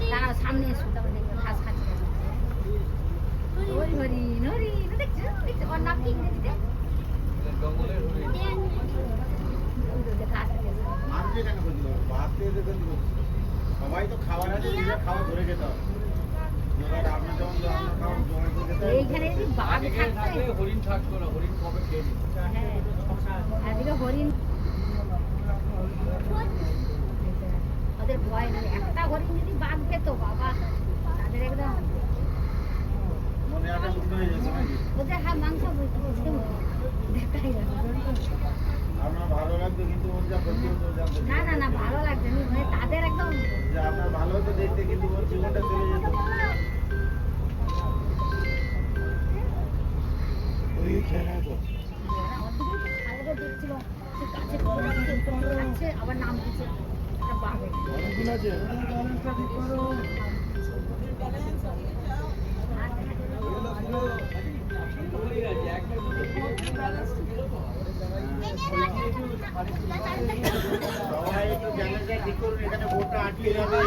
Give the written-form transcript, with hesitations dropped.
দাঁড়াও সামনে এসো তারপর দেখবে ঘাস খাচ্ছে হরিণ হরিণ দেখছো দেখছো ওর নাম কি ইংরেজিতে সবাই তো খাবার আছে খাওয়া ধরে যেতে হবে এইখানে যদি বাঘ থাকতো হরিণ থাকতো না হরিণ কবে খেয়ে নিত হ্যাঁ এদিকে হরিণ ওদের ভয় নেই একটা হরিণ যদি বাঘ পেতো বাবা তাদের একদম মনে একটা মুক্ত হয়ে যেত নাকি ওদের হাত মাংস দেখাই আপনার ভালো লাগতো কিন্তু ওর যা ক্ষতি হতো জানতে না না না ভালো লাগছে না মানে তাদের একদম যে আপনার ভালো হতো দেখতে কিন্তু ওর জীবনটা চলে যেত ওই খেলা তো দেখছিল কাছে আবার নাম দিচ্ছে একটা বাঘ অনেকগুলো আছে সবাই একটু জায়গাটা ঠিক করুন এখানে ভোটটা আটকে যাবে